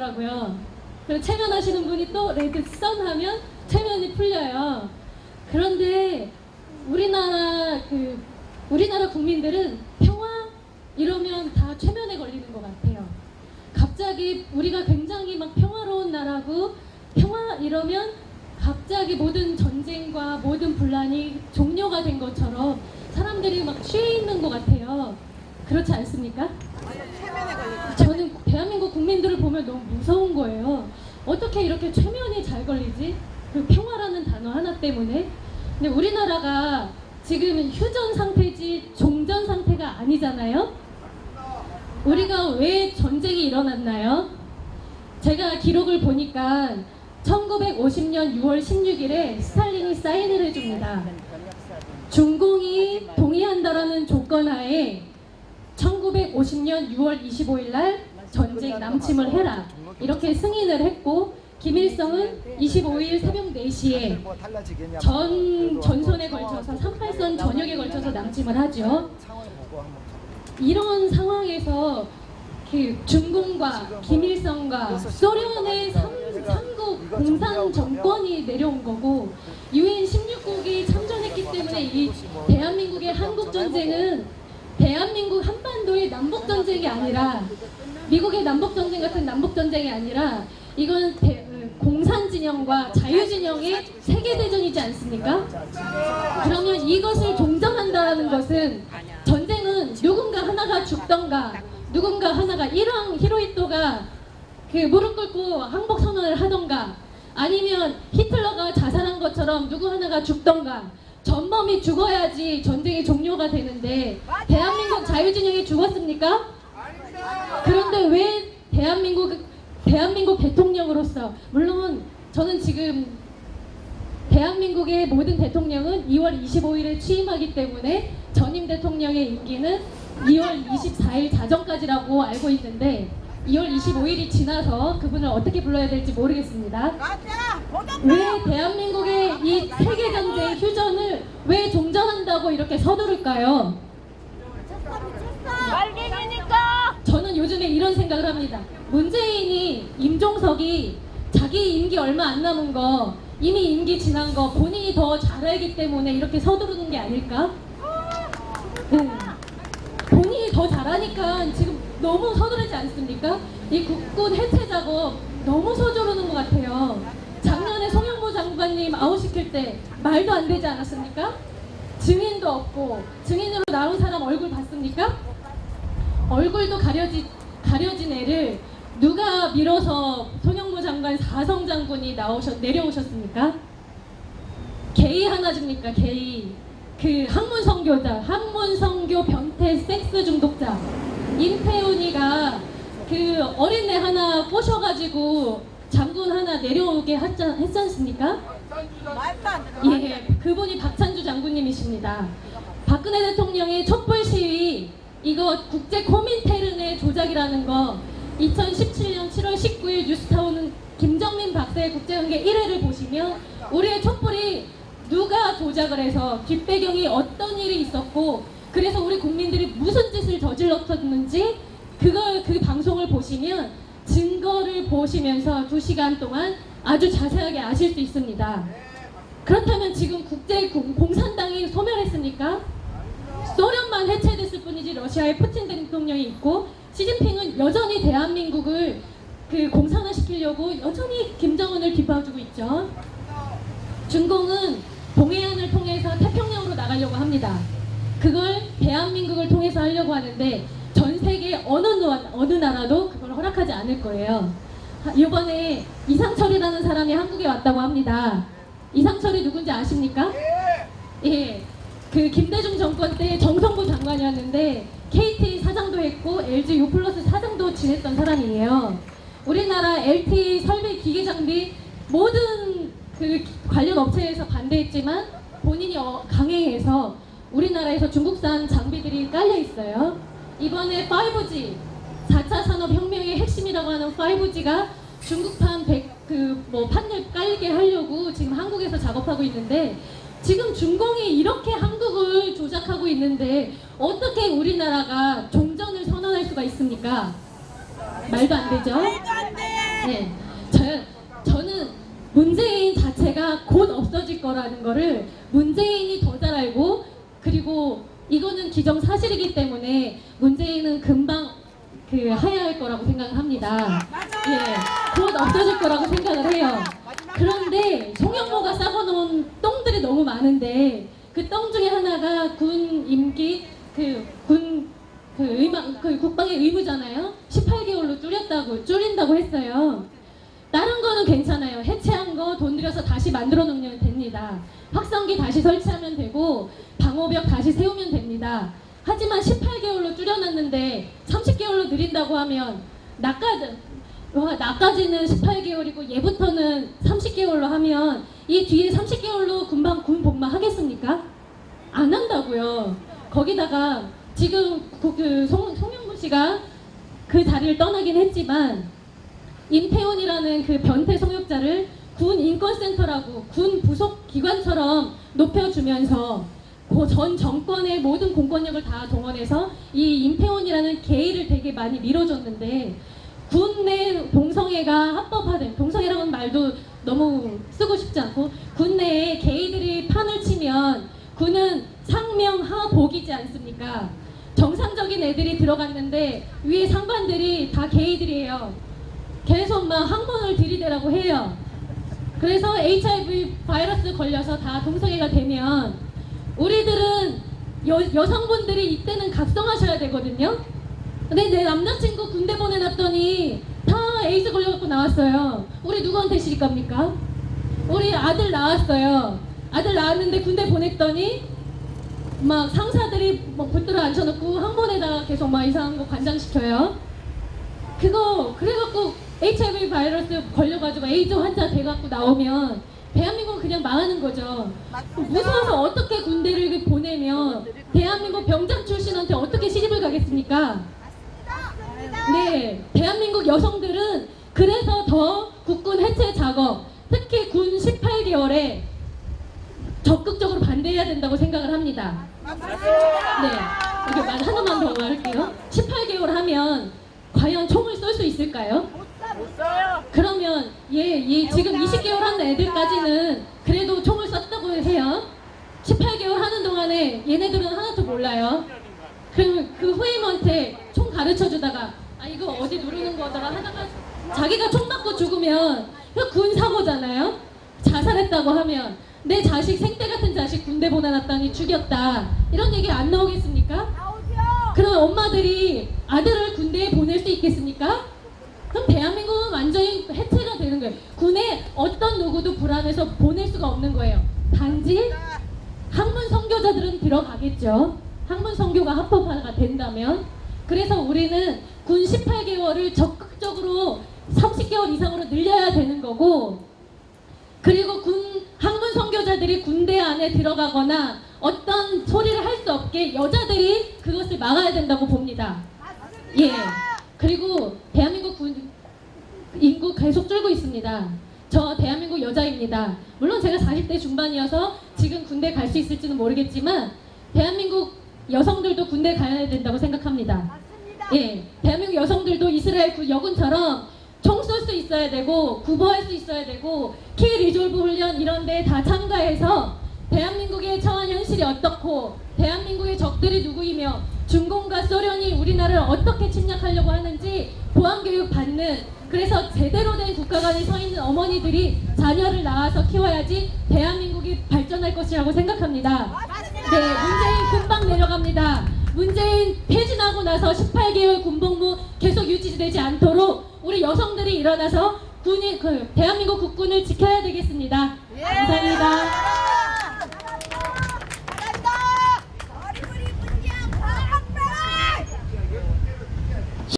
되더라고요. 그리고 체면하시는 분이 또 레드 선 하면 체면이 풀려요. 그런데 우리나라 국민들은 평화 이러면 다 최면에 걸리는 것 같아요. 갑자기 우리가 굉장히 막 평화로운 나라고 평화 이러면 갑자기 모든 전쟁과 모든 분란이 종료가 된 것처럼 사람들이 막 취해 있는 것 같아요. 그렇지 않습니까? 저는 대한민국 국민들을 보면 너무 무서운 거예요. 어떻게 이렇게 최면이 잘 걸리지? 그 평화라는 단어 하나 때문에. 근데 우리나라가 지금 휴전 상태지 종전 상태가 아니잖아요. 우리가 왜 전쟁이 일어났나요? 제가 기록을 보니까 1950년 6월 16일에 스탈린이 사인을 해줍니다. 중공이 동의한다라는 조건 하에 1950년 6월 25일 날 전쟁 남침을 해라 이렇게 승인을 했고, 김일성은 25일 새벽 4시에 전선에 걸쳐서 38선 전역에 걸쳐서 남침을 하죠. 이런 상황에서 그 중공과 김일성과 소련의 삼국 공산 정권이 내려온 거고, 유엔 16국이 참전했기 때문에 이 대한민국의 한국전쟁은 대한민국 한반도의 남북전쟁이 아니라, 미국의 남북전쟁 같은 남북전쟁이 아니라 이건 공산진영과 자유진영의 세계대전이지 않습니까? 그러면 이것을 종전한다는 것은, 전쟁은 누군가 하나가 죽던가 누군가 하나가 일왕 히로히토가 그 무릎 꿇고 항복 선언을 하던가, 아니면 히틀러가 자살한 것처럼 누구 하나가 죽던가, 전범이 죽어야지 전쟁이 종료가 되는데 대한민국 자유진영이 죽었습니까? 그런데 왜 대한민국 대통령으로서, 물론 저는 지금 대한민국의 모든 대통령은 2월 25일에 취임하기 때문에 전임 대통령의 임기는 2월 24일 자정까지라고 알고 있는데, 2월 25일이 지나서 그분을 어떻게 불러야 될지 모르겠습니다. 왜 대한민국의 이 세계전쟁 휴전을 왜 종전한다고 이렇게 서두를까요? 말갱이니까. 저는 요즘에 이런 생각을 합니다. 문재인이, 임종석이 자기 임기 얼마 안 남은 거, 이미 임기 지난 거 본인이 더 잘 알기 때문에 이렇게 서두르는 게 아닐까? 네. 본인이 더 잘하니까 지금 너무 서두르지 않습니까? 이 국군 해체 작업 너무 서두르는 것 같아요. 작년에 송영무 장관님 아웃시킬 때 말도 안 되지 않았습니까? 증인도 없고, 증인으로 나온 사람 얼굴 봤습니까? 얼굴도 가려진 애를 누가 밀어서 송영무 장관 사성 장군이 내려오셨습니까? 게이 하나 줍니까? 게이. 그 학문성교 변태 섹스 중독자 임태훈이가 그 어린애 하나 꼬셔가지고 장군 하나 내려오게 했지 않습니까? 예, 그분이 박찬주 장군님이십니다. 박근혜 대통령의 촛불 시위, 이거 국제 코민테른의 조작이라는 거 2017년 7월 19일 뉴스타운 김정민 박사의 국제관계 1회를 보시면 우리의 촛불이 누가 조작을 해서 뒷배경이 어떤 일이 있었고, 그래서 우리 국민들이 무슨 짓을 저질렀었는지 그 방송을 보시면 증거를 보시면서 2시간 동안 아주 자세하게 아실 수 있습니다. 그렇다면 지금 국제 공산당이 소멸했습니까? 소련만 해체됐을 뿐이지 러시아의 푸틴 대통령이 있고, 시진핑은 여전히 대한민국을 공산화시키려고 여전히 김정은을 뒷봐주고 있죠. 중공은 동해안을 통해서 태평양으로 나가려고 합니다. 그걸 대한민국을 통해서 하려고 하는데 전 세계 어느 나라도 그걸 허락하지 않을 거예요. 이번에 이상철이라는 사람이 한국에 왔다고 합니다. 이상철이 누군지 아십니까? 예, 그 김대중 정권 때 정성부 장관이었는데 KT 사장도 했고 LG U+ 사장도 지냈던 사람이에요. 우리나라 LTE 설비 기계 장비 모든 그 관련 업체에서 반대했지만 본인이 강행해서 우리나라에서 중국산 장비들이 깔려 있어요. 이번에 5G 4차 산업혁명의 핵심이라고 하는 5G가 중국판 판을 깔게 하려고 지금 한국에서 작업하고 있는데, 지금 중공이 이렇게 한국을 조작하고 있는데 어떻게 우리나라가 종전을 선언할 수가 있습니까? 말도 안 되죠? 네, 저는 문재인 자체가 곧 없어질 거라는 거를 문재인이 더 잘 알고, 그리고 이거는 기정사실이기 때문에 문재인은 금방 하야할 거라고 생각을 합니다. 예, 곧 없어질 거라고 생각을 해요. 그런데 송영모가 싸고놓은 똥들이 너무 많은데 그 똥 중에 하나가 군 임기 국방의 의무잖아요. 18개월로 줄인다고 했어요. 다른 거는 괜찮아요. 해체한 거 돈 들여서 다시 만들어 놓으면 됩니다. 확성기 다시 설치하면 되고 방호벽 다시 세우면 됩니다. 하지만 18개월로 줄여놨는데 30개월로 늘린다고 하면 나까지는 18개월이고 얘부터는 30개월로 하면 이 뒤에 30개월로 금방 군 복무 하겠습니까? 안 한다고요. 거기다가 지금 송영무 씨가 그 자리를 떠나긴 했지만 임태훈이라는 그 변태 성역자를 군 인권센터라고 군 부속 기관처럼 높여주면서 그 전 정권의 모든 공권력을 다 동원해서 이 임태훈이라는 게이를 되게 많이 밀어줬는데 군 내 동성애가 합법화된, 동성애라는 말도 너무 쓰고 싶지 않고, 군 내에 게이들이 판을 치면 군은 상명하복이지 않습니까? 정상적인 애들이 들어갔는데 위에 상관들이 다 게이들이에요. 계속 막 항문을 들이대라고 해요. 그래서 HIV 바이러스 걸려서 다 동성애가 되면 우리들은 여성분들이 이때는 각성하셔야 되거든요. 근데 내 남자친구 군대 보내놨더니 다 에이즈 걸려갖고 나왔어요. 우리 누구한테 실릴 겁니까? 우리 아들 낳았어요. 아들 낳았는데 군대 보냈더니 막 상사들이 막 붙들어 앉혀놓고 항문에다가 계속 막 이상한 거 관장시켜요. 그래갖고 HIV 바이러스 걸려가지고 에이즈 환자 돼갖고 나오면 대한민국은 그냥 망하는 거죠. 무서워서 어떻게 군대를 보내면 대한민국 병장 출신한테 어떻게 시집을 가겠습니까? 네, 대한민국 여성들은 그래서 더 국군 해체 작업, 특히 군 18개월에 적극적으로 반대해야 된다고 생각을 합니다. 네, 이렇게 하나만 더 말할게요. 18개월 하면 과연 총을 쏠 수 있을까요? 그러면 지금 20개월 한 애들까지는 그래도 총을 쐈다고 해요. 18개월 하는 동안에 얘네들은 하나도 몰라요. 그럼 그 후임한테 총 가르쳐 주다가 이거 어디 누르는 거다가 하다가 자기가 총 맞고 죽으면 군 사고잖아요. 자살했다고 하면 내 자식, 생떼 같은 자식 군대 보내놨더니 죽였다, 이런 얘기 안 나오겠습니까? 그럼 엄마들이 아들을 군대에 보낼 수 있겠습니까? 그럼 대한민국은 완전히 해체가 되는 거예요. 군에 어떤 누구도 불안해서 보낼 수가 없는 거예요. 단지 학문 선교자들은 들어가겠죠. 학문 선교가 합법화가 된다면. 그래서 우리는 군 18개월을 적극적으로 30개월 이상으로 늘려야 되는 거고, 그리고 학문 선교자들이 군대 안에 들어가거나 어떤 소리를 할 수 없게 여자들이 그것을 막아야 된다고 봅니다. 예. 그리고 대한민국 군 인구 계속 줄고 있습니다. 저 대한민국 여자입니다. 물론 제가 40대 중반이어서 지금 군대 갈 수 있을지는 모르겠지만 대한민국 여성들도 군대 가야 된다고 생각합니다. 예, 대한민국 여성들도 이스라엘 여군처럼 총 쏠 수 있어야 되고 구보할 수 있어야 되고 키 리졸브 훈련 이런 데 다 참가해서 대한민국의 처한 현실이 어떻고 대한민국의 적들이 누구이며 중공과 소련이 우리나라를 어떻게 침략하려고 하는지 보안교육 받는, 그래서 제대로 된 국가관이 서 있는 어머니들이 자녀를 낳아서 키워야지 대한민국이 발전할 것이라고 생각합니다. 네, 문재인 금방 내려갑니다. 문재인 퇴진하고 나서 18개월 군복무 계속 유지되지 않도록 우리 여성들이 일어나서 대한민국 국군을 지켜야 되겠습니다. 감사합니다.